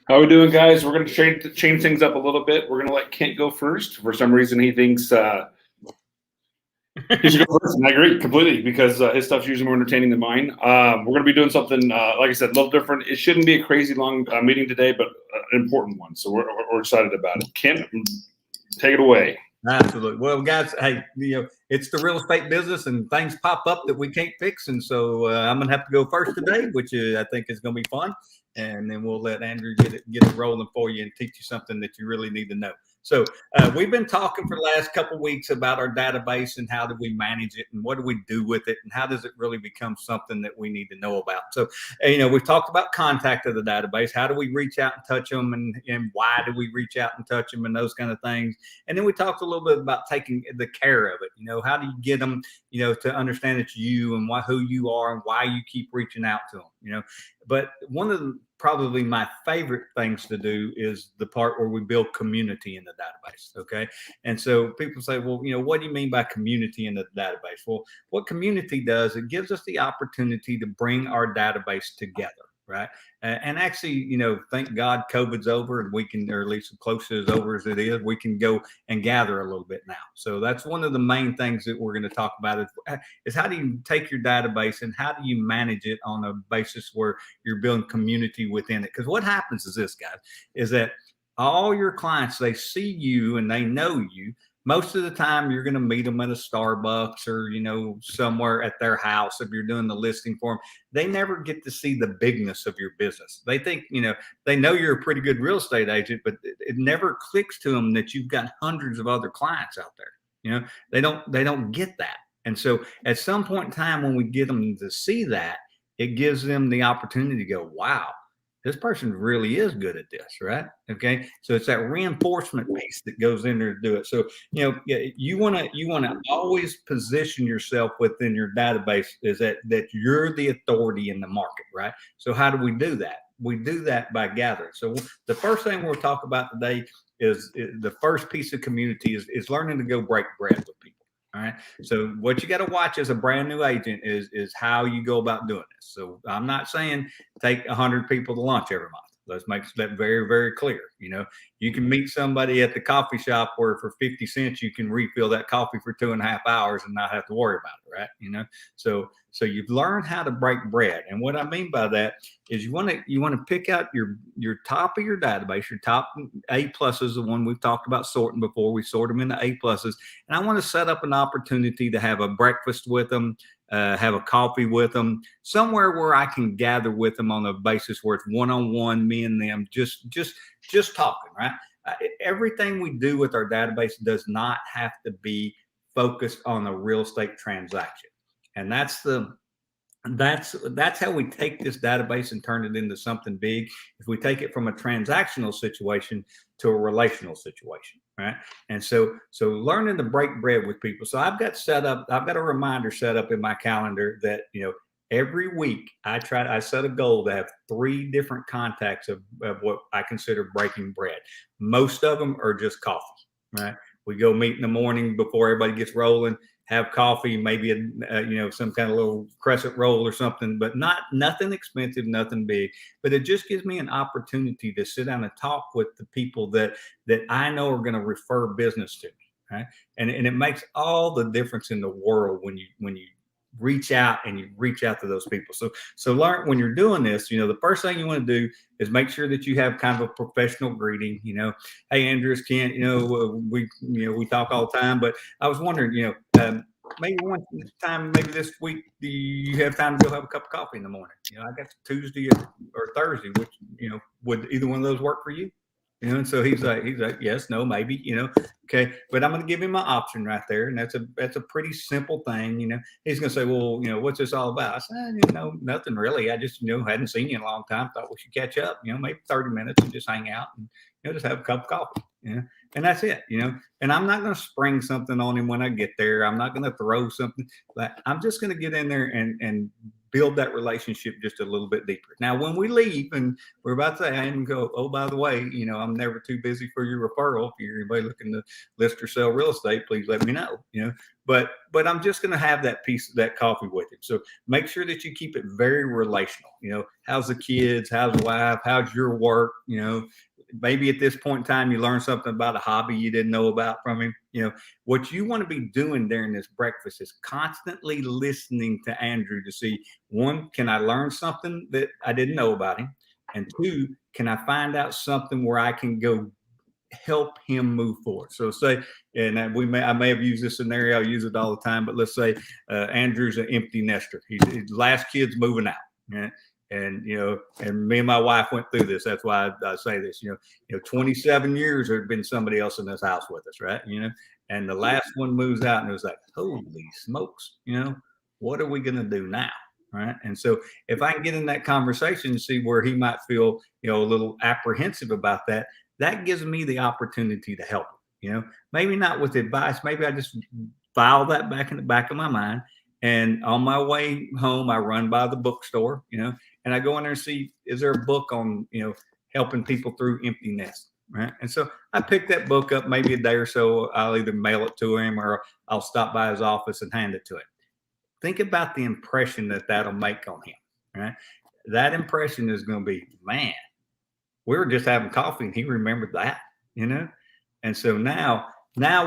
How we doing, guys? We're going to change things up a little bit. We're going to let Kent go first. For some reason, he thinks he should go first, and I agree completely because his stuff's usually more entertaining than mine. We're going to be doing something, like I said, a little different. It shouldn't be a crazy long meeting today, but an important one. So we're excited about it. Kent, take it away. Absolutely. Well, guys, hey, it's the real estate business, and things pop up that we can't fix, and so I'm gonna have to go first today, which I think is gonna be fun, and then we'll let Andrew get it rolling for you and teach you something that you really need to know. So we've been talking for the last couple of weeks about our database and how do we manage it and what do we do with it and how does it really become something that we need to know about. So, we've talked about contact of the database. How do we reach out and touch them, and why do we reach out and touch them, and those kind of things. And then we talked a little bit about taking the care of it. How do you get them, to understand it's you and who you are and why you keep reaching out to them, But one of probably my favorite things to do is the part where we build community in the database. Okay. And so people say, well, what do you mean by community in the database? Well, what community does, it gives us the opportunity to bring our database together. Right. And actually, thank God COVID's over and we can, or at least as close as over as it is, we can go and gather a little bit now. So that's one of the main things that we're going to talk about is how do you take your database and how do you manage it on a basis where you're building community within it? Because what happens is this, guys, is that all your clients, they see you and they know you. Most of the time you're going to meet them at a Starbucks or, somewhere at their house. If you're doing the listing for them, they never get to see the bigness of your business. They think, they know you're a pretty good real estate agent, but it never clicks to them that you've got hundreds of other clients out there. They don't get that. And so at some point in time, when we get them to see that, it gives them the opportunity to go, wow, this person really is good at this, right? Okay. So it's that reinforcement piece that goes in there to do it. So, you want to always position yourself within your database is that you're the authority in the market, right? So how do we do that? We do that by gathering. So the first thing we'll talk about today is the first piece of community is learning to go break bread with people. All right. So what you got to watch as a brand new agent is how you go about doing this. So I'm not saying take 100 people to lunch every month. Let's make that very, very clear. You can meet somebody at the coffee shop where for 50 cents you can refill that coffee for 2.5 hours and not have to worry about it, right? So you've learned how to break bread. And what I mean by that is you want to pick out your top of your database, your top A pluses, the one we've talked about sorting before. We sort them into A pluses. And I want to set up an opportunity to have a breakfast with them, have a coffee with them, somewhere where I can gather with them on a basis where it's one-on-one, me and them, just talking, right? Everything we do with our database does not have to be focused on a real estate transaction. And that's how we take this database and turn it into something big. If we take it from a transactional situation to a relational situation, right? And so learning to break bread with people. So I've got a reminder set up in my calendar that, every week I set a goal to have 3 different contacts of what I consider breaking bread. Most of them are just coffee, right? We go meet in the morning before everybody gets rolling, have coffee, maybe some kind of little crescent roll or something, but nothing expensive, nothing big. But it just gives me an opportunity to sit down and talk with the people that I know are going to refer business to me, right? And it makes all the difference in the world when you reach out to those people. So learn when you're doing this, the first thing you want to do is make sure that you have kind of a professional greeting. Hey, Andrew, it's Kent, we talk all the time, but I was wondering, maybe one time, maybe this week, do you have time to go have a cup of coffee in the morning? I got Tuesday or Thursday, which, would either one of those work for you? And so he's like, yes, no, maybe, okay. But I'm going to give him my option right there. And that's a pretty simple thing. He's going to say, well, what's this all about? I said, nothing really. I just, hadn't seen you in a long time. Thought we should catch up, maybe 30 minutes and just hang out and, just have a cup of coffee. Yeah. And that's it, and I'm not going to spring something on him when I get there. I'm not going to throw something. Like, I'm just going to get in there and build that relationship just a little bit deeper. Now, when we leave and we're about to say, I can go, oh, by the way, I'm never too busy for your referral. If you're anybody looking to list or sell real estate, please let me know, but I'm just going to have that piece of that coffee with him. So make sure that you keep it very relational. How's the kids? How's the wife? How's your work? Maybe at this point in time, you learn something about a hobby you didn't know about from him. What you want to be doing during this breakfast is constantly listening to Andrew to see, one, can I learn something that I didn't know about him? And two, can I find out something where I can go help him move forward? So say, and I may have used this scenario, I use it all the time, but let's say Andrew's an empty nester. His last kid's moving out. Yeah. And and me and my wife went through this. That's why I say this. 27 years there's been somebody else in this house with us, right? And the last one moves out, and it was like, holy smokes, what are we gonna do now, right? And so if I can get in that conversation and see where he might feel, a little apprehensive about that, that gives me the opportunity to help him. Maybe not with advice. Maybe I just file that back in the back of my mind. And on my way home, I run by the bookstore, and I go in there and see, is there a book on, helping people through empty nest, right? And so I pick that book up, maybe a day or so. I'll either mail it to him or I'll stop by his office and hand it to him. Think about the impression that that'll make on him, right? That impression is going to be, man, we were just having coffee and he remembered that, And so now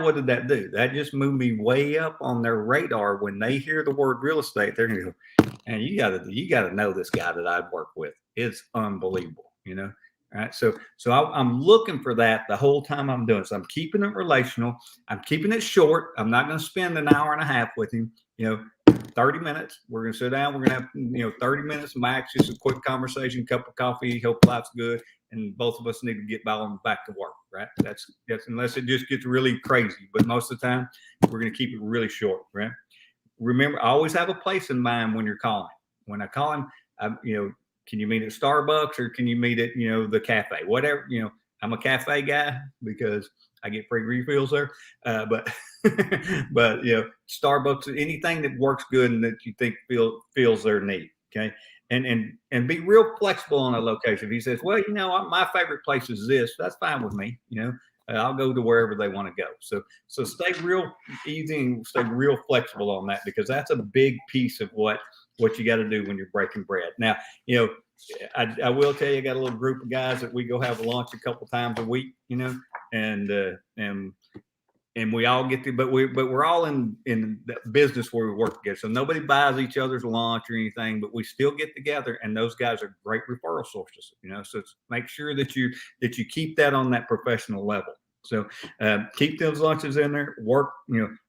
what did that do? That just moved me way up on their radar. When they hear the word real estate, they're gonna go, and you gotta know this guy that I've worked with. It's unbelievable, All right. So I'm looking for that the whole time I'm doing. So I'm keeping it relational. I'm keeping it short. I'm not gonna spend an hour and a half with him. 30 minutes. We're gonna sit down. We're gonna have 30 minutes max, just a quick conversation, cup of coffee. Hope life's good. And both of us need to get back to work, right? That's unless it just gets really crazy. But most of the time, we're going to keep it really short, right? Remember, I always have a place in mind when you're calling. When I call him, can you meet at Starbucks or can you meet at the cafe? Whatever, I'm a cafe guy because I get free refills there. But Starbucks, anything that works good and that you think feels their need. Okay. And be real flexible on a location. If he says, well, my favorite place is this, that's fine with me. I'll go to wherever they want to go. So stay real easy and stay real flexible on that, because that's a big piece of what you got to do when you're breaking bread. Now, I will tell you, I got a little group of guys that we go have lunch a couple times a week, and we all get to, but we're all in the business where we work together. So nobody buys each other's lunch or anything, but we still get together, and those guys are great referral sources, So make sure that you keep that on that professional level. So keep those lunches in there. Work,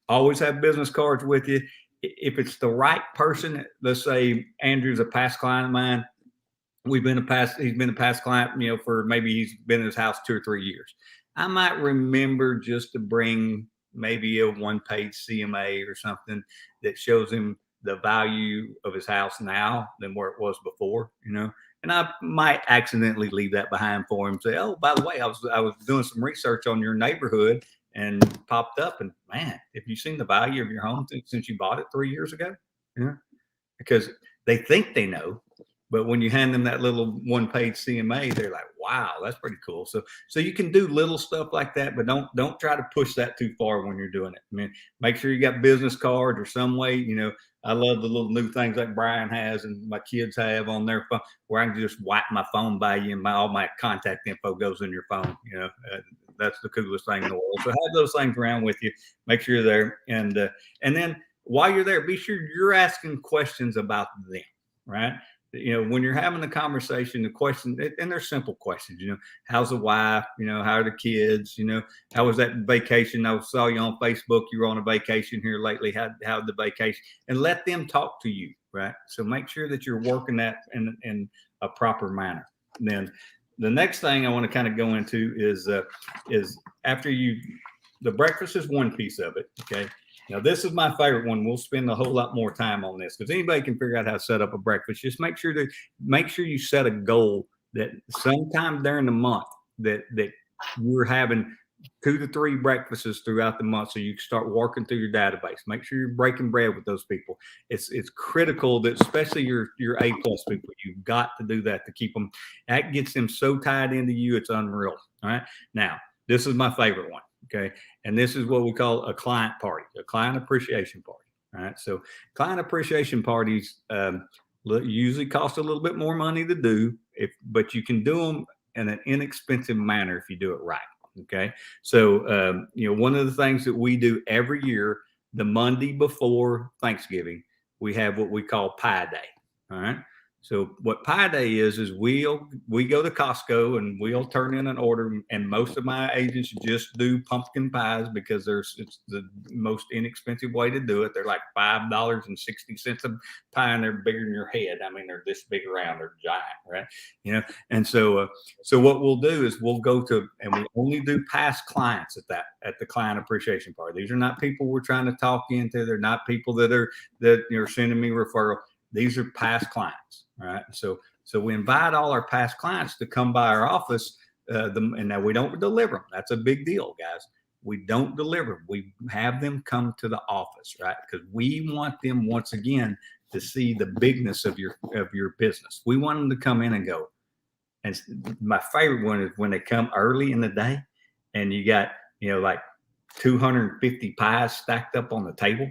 always have business cards with you. If it's the right person, let's say Andrew's a past client of mine. He's been a past client, for maybe he's been in his house 2 or 3 years. I might remember just to bring maybe a one-page CMA or something that shows him the value of his house now than where it was before, And I might accidentally leave that behind for him. Say, oh, by the way, I was doing some research on your neighborhood and popped up, and man, have you seen the value of your home since you bought it 3 years ago? Because they think they know. But when you hand them that little one-page CMA, they're like, "Wow, that's pretty cool." So you can do little stuff like that, but don't try to push that too far when you're doing it. I mean, make sure you got business cards or some way. I love the little new things like Brian has and my kids have on their phone, where I can just wipe my phone by you and all my contact info goes in your phone. That's the coolest thing in the world. So have those things around with you. Make sure you're there, and then while you're there, be sure you're asking questions about them, right? When you're having the conversation, the question, and they're simple questions, how's the wife, how are the kids, how was that vacation? I saw you on Facebook, you were on a vacation here lately. How the vacation? And let them talk to you, right? So make sure that you're working that in a proper manner. And then the next thing I want to kind of go into is after the breakfast is one piece of it. Okay. Now, this is my favorite one. We'll spend a whole lot more time on this because anybody can figure out how to set up a breakfast. Just make sure you set a goal that sometime during the month that you're having 2 to 3 breakfasts throughout the month so you can start working through your database. Make sure you're breaking bread with those people. It's critical that especially your A plus people, you've got to do that to keep them. That gets them so tied into you, it's unreal. All right. Now, this is my favorite one. Okay. And this is what we call a client party, a client appreciation party. All right. So client appreciation parties usually cost a little bit more money to do, but you can do them in an inexpensive manner if you do it right. Okay. So, one of the things that we do every year, the Monday before Thanksgiving, we have what we call Pie Day. All right. So what Pie Day is we go to Costco and we'll turn in an order, and most of my agents just do pumpkin pies because it's the most inexpensive way to do it. They're like $5.60 a pie, and they're bigger than your head. I mean, they're this big around, they're giant, right? And so what we'll do is we'll go to, and we only do past clients at the client appreciation party. These are not people we're trying to talk into. They're not people that are sending me referral. These are past clients. All right. So we invite all our past clients to come by our office. And now we don't deliver them. That's a big deal, guys. We don't deliver them. We have them come to the office, right? Because we want them, once again, to see the bigness of your business. We want them to come in and go. And my favorite one is when they come early in the day and you got, like 250 pies stacked up on the table,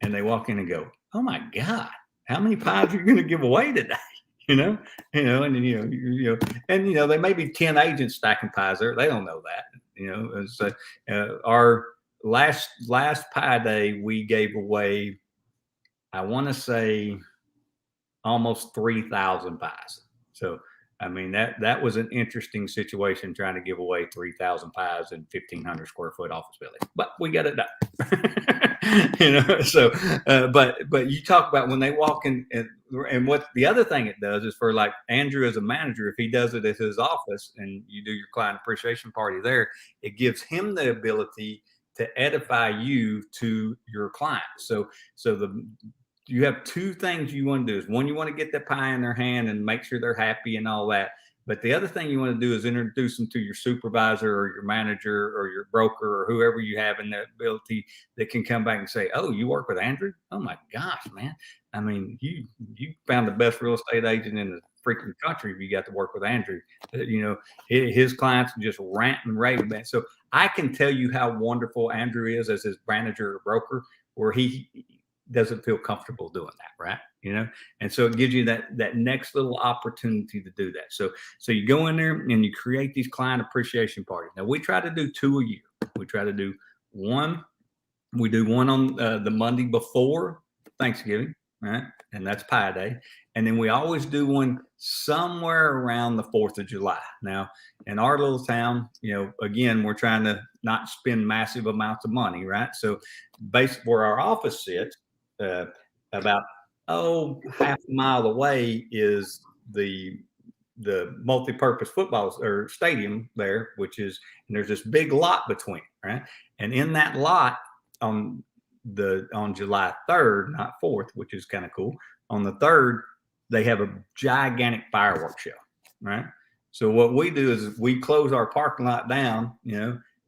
and they walk in and go, "Oh my God, how many pies are you going to give away today?" And there may be 10 agents stacking pies there. They don't know that, So our last Pie Day, we gave away, I want to say, almost 3,000 pies. So, I mean, that was an interesting situation trying to give away 3,000 pies in 1,500 square foot office building, but we got it done. So, but you talk about when they walk in, and what the other thing it does is for like Andrew as a manager, if he does it at his office and you do your client appreciation party there, it gives him the ability to edify you to your clients. So you have two things you want to do. Is one, you want to get that pie in their hand and make sure they're happy and all that. But the other thing you want to do is introduce them to your supervisor or your manager or your broker or whoever you have in the ability that can come back and say, "Oh, you work with Andrew? Oh my gosh, man. I mean, you found the best real estate agent in the freaking country if you got to work with Andrew." His clients just rant and rave about it. So I can tell you how wonderful Andrew is as his manager or broker, where he doesn't feel comfortable doing that, right? And so it gives you that next little opportunity to do that. So you go in there and you create these client appreciation parties. Now we try to do 2 a year. We try to do one. We do one on the Monday before Thanksgiving, right? And that's Pie Day. And then we always do one somewhere around the 4th of July. Now, in our little town, again, we're trying to not spend massive amounts of money, right? So basically where our office sits, about half a mile away is the multi-purpose football or stadium there, and there's this big lot between, right? And in that lot on July 3rd, not 4th, which is kind of cool, on the 3rd, they have a gigantic fireworks show, right? So what we do is we close our parking lot down,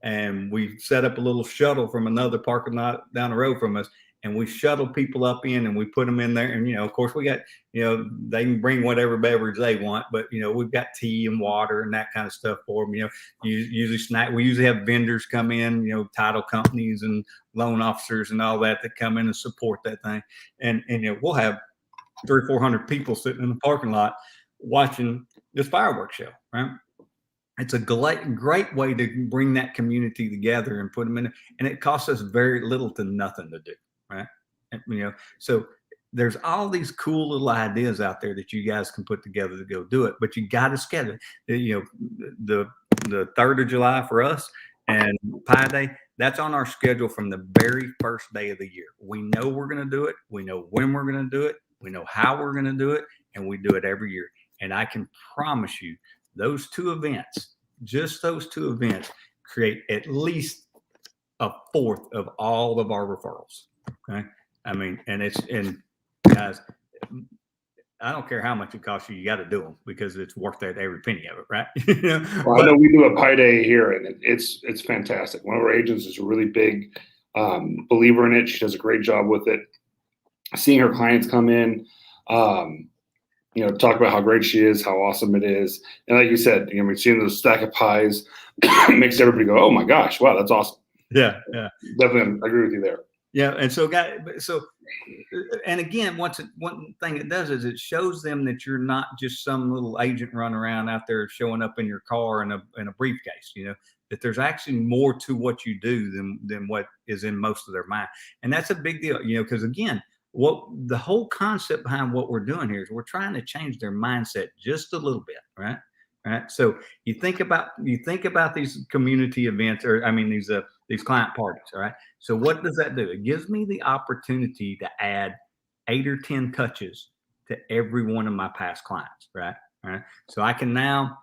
and we set up a little shuttle from another parking lot down the road from us, and we shuttle people up in and we put them in there. And, of course we got, they can bring whatever beverage they want, but, we've got tea and water and that kind of stuff for them. We usually have vendors come in, title companies and loan officers and all that come in and support that thing. And we'll have 300 or 400 people sitting in the parking lot watching this fireworks show, right? It's a great way to bring that community together and put them in, and it costs us very little to nothing to do, right? So there's all these cool little ideas out there that you guys can put together to go do it, but you got to schedule it. The 3rd of July for us and Pie Day, that's on our schedule from the very first day of the year. We know we're going to do it. We know when we're going to do it. We know how we're going to do it, and we do it every year. And I can promise you, those two events, just those two events, create at least a fourth of all of our referrals. Okay. I mean, and guys, I don't care how much it costs you, you got to do them because it's worth it, every penny of it, right? Well, I know we do a Pi Day here, and it's fantastic. One of our agents is a really big believer in it. She does a great job with it. Seeing her clients come in, talk about how great she is, how awesome it is, and like you said, we're seeing those stack of pies makes everybody go, "Oh my gosh, wow, that's awesome." Yeah. Definitely, I agree with you there. Yeah, and and again, one thing it does is it shows them that you're not just some little agent running around out there showing up in your car in a briefcase. That there's actually more to what you do than what is in most of their mind, and that's a big deal. Because again, what the whole concept behind what we're doing here is we're trying to change their mindset just a little bit, right? Right. So you think about these community events, or I mean these client parties. All right. So what does that do? It gives me the opportunity to add 8 or 10 touches to every one of my past clients. Right. All right. So I can now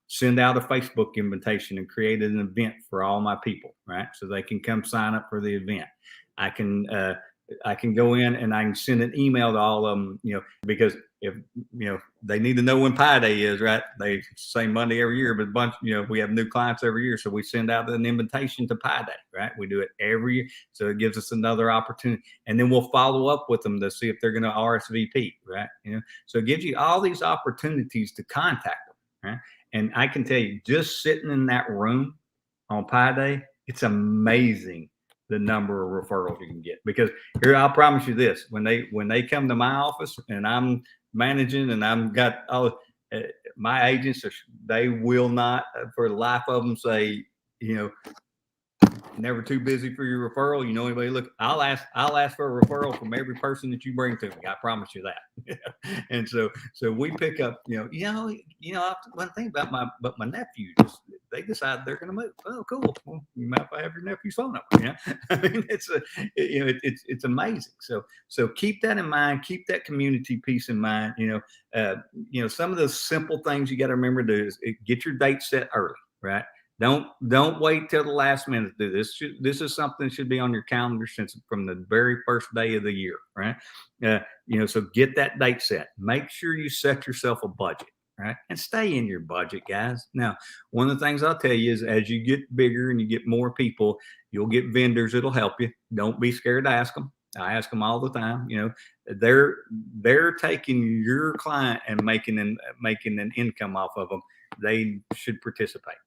send out a Facebook invitation and create an event for all my people. Right. So they can come sign up for the event. I can go in and I can send an email to all of them, because if, they need to know when Pi Day is, right? They say Monday every year, but we have new clients every year. So we send out an invitation to Pi Day, right? We do it every year. So it gives us another opportunity. And then we'll follow up with them to see if they're going to RSVP, right? So it gives you all these opportunities to contact them, right? And I can tell you, just sitting in that room on Pi Day, it's amazing the number of referrals you can get. Because here, I'll promise you this: when they come to my office and I'm managing and I've got all my agents, they will not, for the life of them, say, never too busy for your referral. Anybody look, I'll ask for a referral from every person that you bring to me. I promise you that. And so we pick up, one thing about my nephew, they decide they're going to move. Oh, cool. Well, you might have your nephew's phone number. I mean, it's amazing. So keep that in mind. Keep that community piece in mind. Some of the simple things you got to remember to do is get your date set early, right? Don't wait till the last minute to do this. This is something that should be on your calendar since from the very first day of the year, right? So get that date set. Make sure you set yourself a budget, right? And stay in your budget, guys. Now, one of the things I'll tell you is as you get bigger and you get more people, you'll get vendors that'll help you. Don't be scared to ask them. I ask them all the time. They're taking your client and making an income off of them. They should participate.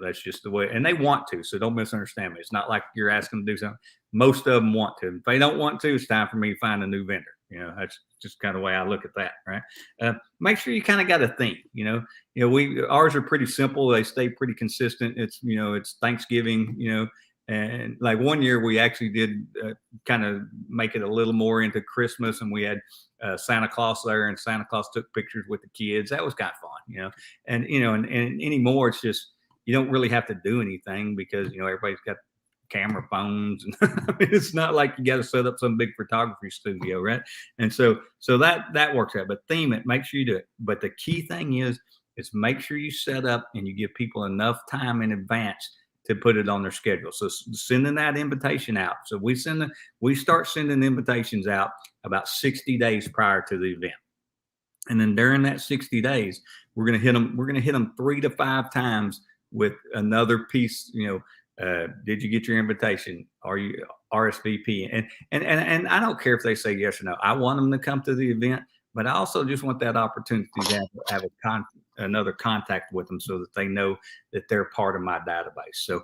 That's just the way, and they want to. So don't misunderstand me. It's not like you're asking them to do something. Most of them want to. If they don't want to, it's time for me to find a new vendor. That's just kind of the way I look at that, right? Make sure you kind of got a theme. Ours are pretty simple. They stay pretty consistent. It's Thanksgiving. And like one year we actually did kind of make it a little more into Christmas, and we had Santa Claus there, and Santa Claus took pictures with the kids. That was kind of fun, and anymore it's just, you don't really have to do anything because, everybody's got camera phones. And it's not like you got to set up some big photography studio, right? And so that works out. But theme it, make sure you do it. But the key thing is make sure you set up and you give people enough time in advance to put it on their schedule. So sending that invitation out. So we start sending invitations out about 60 days prior to the event. And then during that 60 days, we're going to hit them 3 to 5 times with another piece. Did you get your invitation? Are you RSVP? And I don't care if they say yes or no. I want them to come to the event, but I also just want that opportunity to have another contact with them so that they know that they're part of my database. So,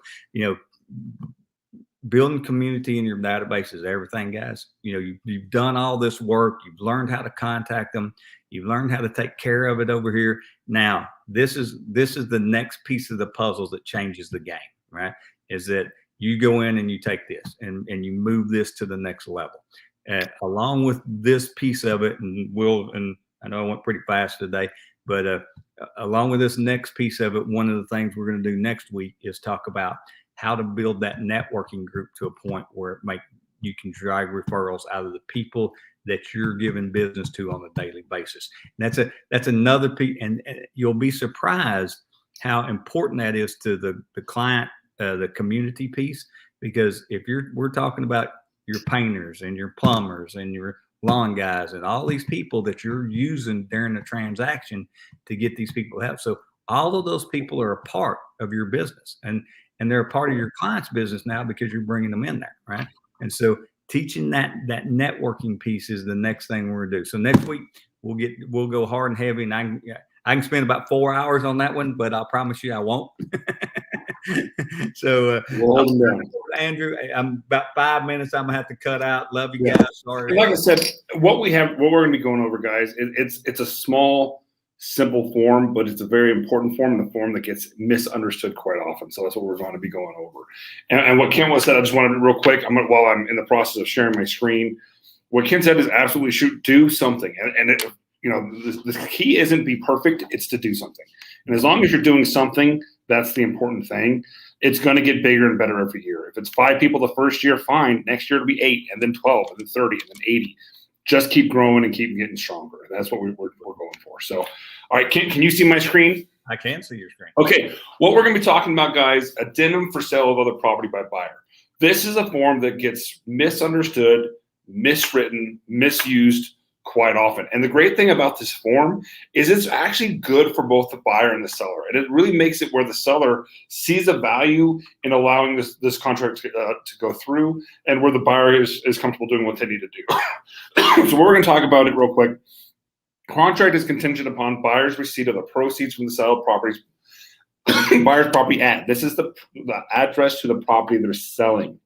building community in your database is everything, guys. You've done all this work. You've learned how to contact them. You've learned how to take care of it over here. Now, this is the next piece of the puzzle that changes the game, right? Is that you go in and you take this and you move this to the next level. Along with this piece of it, and I know I went pretty fast today, but along with this next piece of it, one of the things we're going to do next week is talk about how to build that networking group to a point where you can drive referrals out of the people that you're giving business to on a daily basis. And that's another piece, and you'll be surprised how important that is to the client, the community piece. Because if we're talking about your painters and your plumbers and your lawn guys, and all these people that you're using during the transaction to get these people help. So all of those people are a part of your business, and they're a part of your client's business now because you're bringing them in there, right? And so teaching that networking piece is the next thing we're gonna do. So next week we'll go hard and heavy, and I can spend about 4 hours on that one, but I'll promise you I won't. So Andrew, I'm about 5 minutes. I'm gonna have to cut out. Love you guys. Sorry. Like I said, what we're going to be going over, guys, it's a small, simple form, but it's a very important form, and the form that gets misunderstood quite often. So that's what we're going to be going over. And what Ken said, I just wanted to real quick, while I'm in the process of sharing my screen, what Ken said is absolutely do something. And it, the key isn't be perfect, it's to do something. And as long as you're doing something, that's the important thing. It's going to get bigger and better every year. If it's 5 people the first year, fine. Next year it'll be 8, and then 12, and then 30, and then 80. Just keep growing and keep getting stronger. And that's what we're going for. So, all right, can you see my screen? I can see your screen. Okay, what we're going to be talking about, guys, addendum for sale of other property by buyer. This is a form that gets misunderstood, miswritten, misused quite often. And the great thing about this form is it's actually good for both the buyer and the seller. And it really makes it where the seller sees a value in allowing this contract to go through, and where the buyer is comfortable doing what they need to do. So we're going to talk about it real quick. Contract is contingent upon buyer's receipt of the proceeds from the sale of properties. Buyer's property at. This is the address to the property they're selling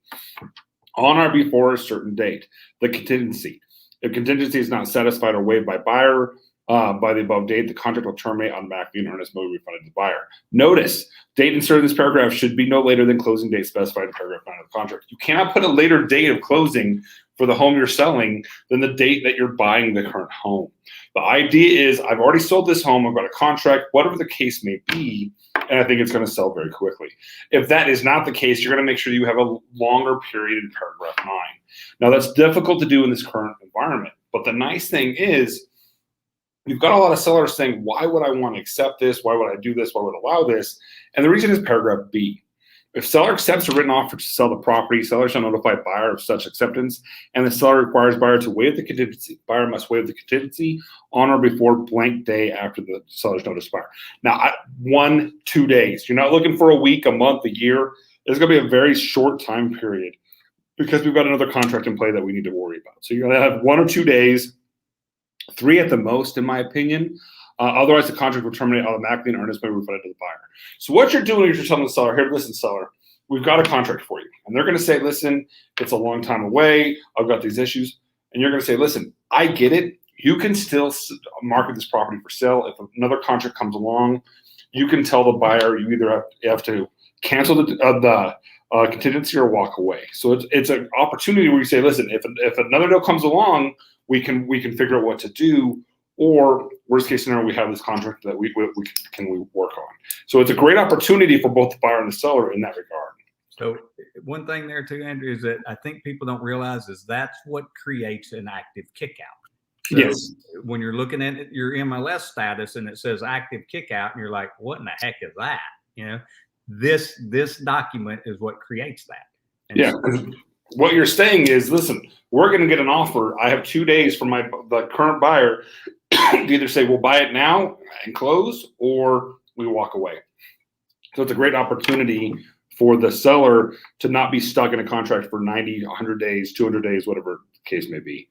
on or before a certain date. The contingency. If contingency is not satisfied or waived by buyer by the above date, the contract will terminate automatically and earnest will be refunded to the buyer. Notice, date inserted in this paragraph should be no later than closing date specified in paragraph 9 of the contract. You cannot put a later date of closing for the home you're selling than the date that you're buying the current home. The idea is, I've already sold this home, I've got a contract, whatever the case may be, and I think it's going to sell very quickly. If that is not the case, you're going to make sure you have a longer period in paragraph 9. Now, that's difficult to do in this current environment, but the nice thing is, you've got a lot of sellers saying, why would I want to accept this? Why would I do this? Why would I allow this? And the reason is paragraph B. If seller accepts a written offer to sell the property, seller shall notify buyer of such acceptance, and the seller requires buyer to waive the contingency. Buyer must waive the contingency on or before blank day after the seller's notice buyer. Now, 1-2 days. You're not looking for a week, a month, a year. It's going to be a very short time period because we've got another contract in play that we need to worry about. So you're going to have 1 or 2 days, 3 at the most, in my opinion. Otherwise, the contract will terminate automatically and earnest may be refunded to the buyer. So what you're doing is you're telling the seller, here, listen, seller, we've got a contract for you. And they're going to say, listen, it's a long time away. I've got these issues. And you're going to say, listen, I get it. You can still market this property for sale. If another contract comes along, you can tell the buyer you either have to cancel the contingency or walk away. So it's an opportunity where you say, listen, if another deal comes along, we can figure out what to do. Or worst case scenario, we have this contract that we can work on. So it's a great opportunity for both the buyer and the seller in that regard. So one thing there too, Andrew, is that I think people don't realize is that's what creates an active kickout. So yes. When you're looking at your MLS status and it says active kickout, and you're like, what in the heck is that? You know, this document is what creates that. And yeah. What you're saying is, listen, we're going to get an offer. I have 2 days for the current buyer to either say we'll buy it now and close, or we walk away. So it's a great opportunity for the seller to not be stuck in a contract for 90, 100 days, 200 days, whatever the case may be.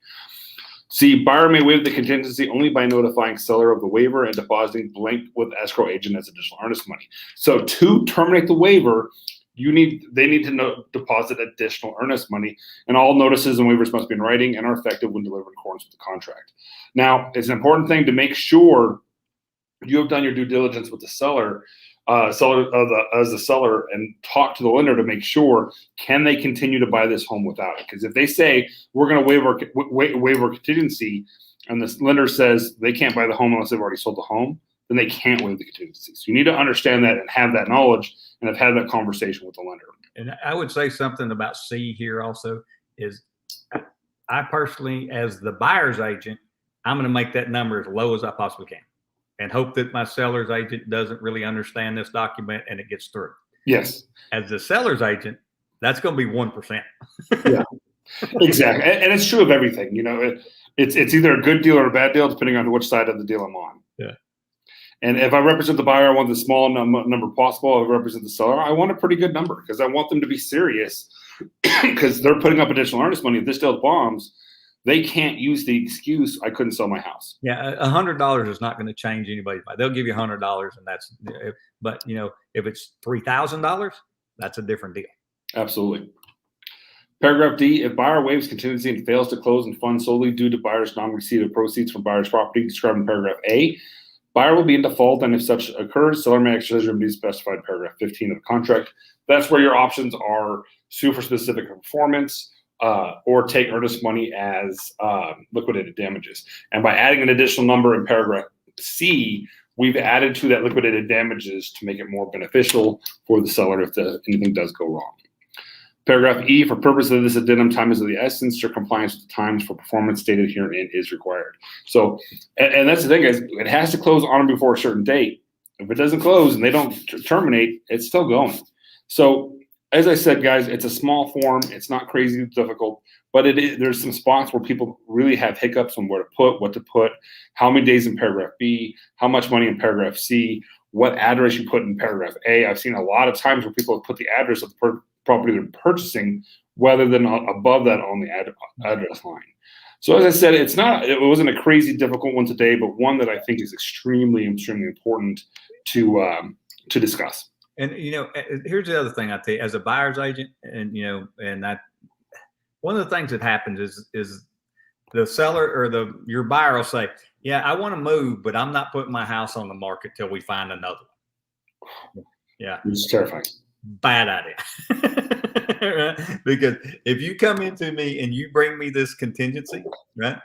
C, buyer may waive the contingency only by notifying seller of the waiver and depositing blank with escrow agent as additional earnest money. So to terminate the waiver, they need to deposit additional earnest money, and all notices and waivers must be in writing and are effective when delivered in accordance with the contract. Now, it's an important thing to make sure you have done your due diligence with the seller, as the seller, and talk to the lender to make sure, can they continue to buy this home without it? Because if they say we're going to waive our contingency, and the lender says they can't buy the home unless they've already sold the home, then they can't waive the contingency. So you need to understand that and have that knowledge and have had that conversation with the lender. And I would say something about C here also is, I personally, as the buyer's agent, I'm going to make that number as low as I possibly can and hope that my seller's agent doesn't really understand this document and it gets through. Yes. As the seller's agent, that's going to be 1%. Yeah. Exactly. And it's true of everything. It's either a good deal or a bad deal, depending on which side of the deal I'm on. Yeah. And if I represent the buyer, I want the small number possible. If I represent the seller, I want a pretty good number because I want them to be serious because they're putting up additional earnest money. If this deal bombs, they can't use the excuse, I couldn't sell my house. Yeah, $100 is not going to change anybody's mind. They'll give you $100, and that's. But if it's $3,000, that's a different deal. Absolutely. Paragraph D: if buyer waives contingency and fails to close and fund solely due to buyer's non-receipt of proceeds from buyer's property described in paragraph A, buyer will be in default, and if such occurs, seller may exercise remedies specified in paragraph 15 of the contract. That's where your options are: sue for specific performance, or take earnest money as liquidated damages. And by adding an additional number in paragraph C, we've added to that liquidated damages to make it more beneficial for the seller if anything does go wrong. Paragraph E: for purpose of this addendum, time is of the essence. Your compliance with the times for performance stated herein is required. So, and that's the thing, is it has to close on or before a certain date. If it doesn't close and they don't terminate, it's still going. So, as I said, guys, it's a small form. It's not crazy difficult, but there's some spots where people really have hiccups on where to put, what to put, how many days in paragraph B, how much money in paragraph C, what address you put in paragraph A. I've seen a lot of times where people have put the address of the property they're purchasing rather than above that on the address line. So as I said, it wasn't a crazy difficult one today, but one that I think is extremely, extremely important to discuss. And here's the other thing I tell you, as a buyer's agent, and one of the things that happens is the seller or your buyer will say, "Yeah, I want to move, but I'm not putting my house on the market till we find another one." Yeah, it's terrifying. Bad idea. Because if you come into me and you bring me this contingency, right,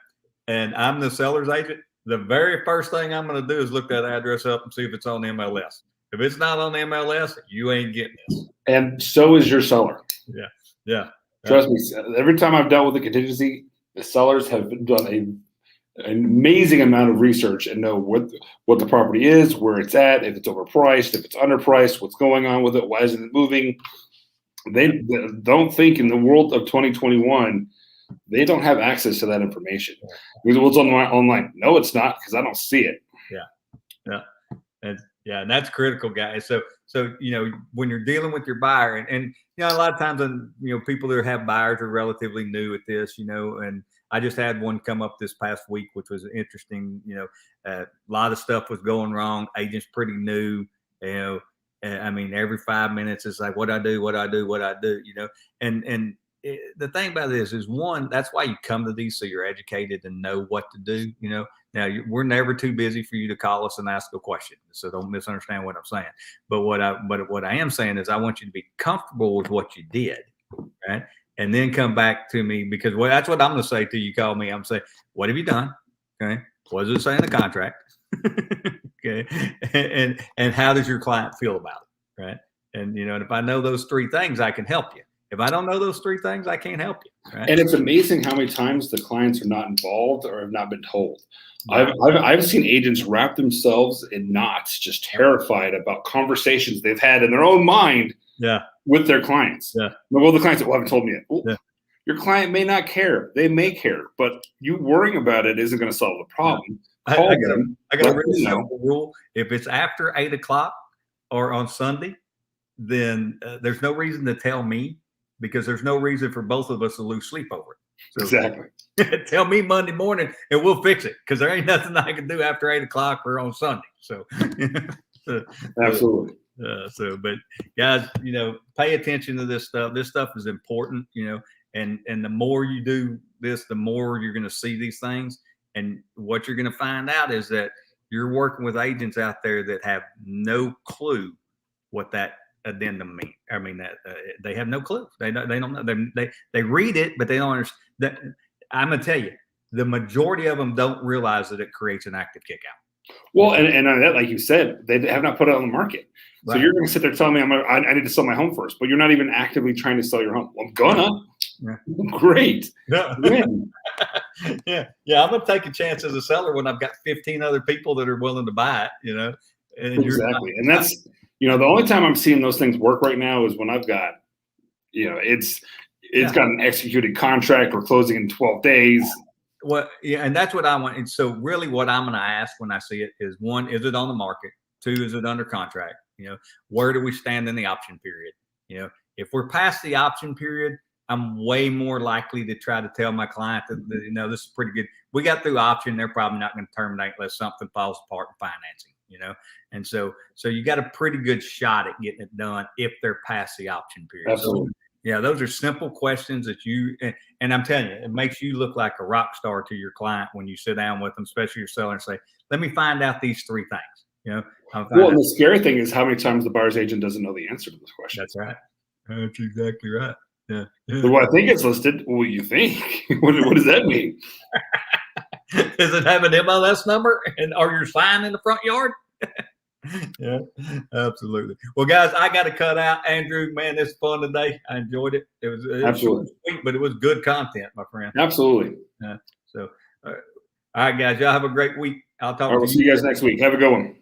and I'm the seller's agent, the very first thing I'm going to do is look that address up and see if it's on the MLS. If it's not on the MLS, you ain't getting this. And so is your seller. Yeah. Trust me. Every time I've dealt with a contingency, the sellers have done an amazing amount of research and know what the property is, where it's at, if it's overpriced, if it's underpriced, what's going on with it, why isn't it moving. They don't think in the world of 2021, they don't have access to that information. Because what's online? No, it's not, because I don't see it. And that's critical, guys. So when you're dealing with your buyer, and a lot of times, people that have buyers are relatively new at this, and I just had one come up this past week, which was interesting. A lot of stuff was going wrong. Agent's pretty new. I mean, every 5 minutes it's like, what I do. And the thing about this is, one, that's why you come to these, so you're educated and know what to do. Now we're never too busy for you to call us and ask a question. So don't misunderstand what I'm saying. But what I am saying is, I want you to be comfortable with what you did, right? And then come back to me, because that's what I'm going to say to you. Call me. I'm saying, what have you done? Okay. What does it say in the contract? Okay. And how does your client feel about it? Right. And, and if I know those three things, I can help you. If I don't know those three things, I can't help you. Right? And it's amazing how many times the clients are not involved or have not been told. I've seen agents wrap themselves in knots, just terrified about conversations they've had in their own mind with their clients. Yeah. Well, the clients haven't told me yet. Well, yeah. Your client may not care. They may care, but you worrying about it isn't going to solve the problem. I got a really simple rule. If it's after 8 o'clock or on Sunday, then there's no reason to tell me, because there's no reason for both of us to lose sleep over it. So exactly. Tell me Monday morning and we'll fix it, because there ain't nothing I can do after 8 o'clock or on Sunday. So absolutely. But guys, pay attention to this stuff. This stuff is important, and the more you do this, the more you're going to see these things. And what you're going to find out is that you're working with agents out there that have no clue what that addendum mean. I mean, that they have no clue. They don't know. They read it, but they don't understand. That, I'm gonna tell you, the majority of them don't realize that it creates an active kickout. Well, and that, like you said, they have not put it on the market. Right. So you're going to sit there telling me I need to sell my home first, but you're not even actively trying to sell your home. Well, I'm gonna. Yeah. Great. Yeah. I'm gonna take a chance as a seller when I've got 15 other people that are willing to buy it. And exactly. And that's the only time I'm seeing those things work right now is when I've got, it's it's got an executed contract. We're closing in 12 days. Well, yeah, and that's what I want. And so really what I'm going to ask when I see it is, one, is it on the market? Two, is it under contract? Where do we stand in the option period? If we're past the option period, I'm way more likely to try to tell my client that, this is pretty good. We got through option. They're probably not going to terminate unless something falls apart in financing, And so you got a pretty good shot at getting it done if they're past the option period. Absolutely. So, yeah, those are simple questions that and I'm telling you, it makes you look like a rock star to your client when you sit down with them, especially your seller, and say, let me find out these three things. Well, and the scary thing is how many times the buyer's agent doesn't know the answer to this question. That's right. That's exactly right. Yeah. Well, I think it's listed. What you think? What does that mean? Does it have an MLS number and are your sign in the front yard? Yeah, absolutely. Well, guys, I got to cut out. Andrew, man, this is fun today. I enjoyed it. It was Absolutely sweet, but it was good content, my friend. Absolutely. So, all right, guys, y'all have a great week. I'll talk to you. We'll see you guys next week. Have a good one.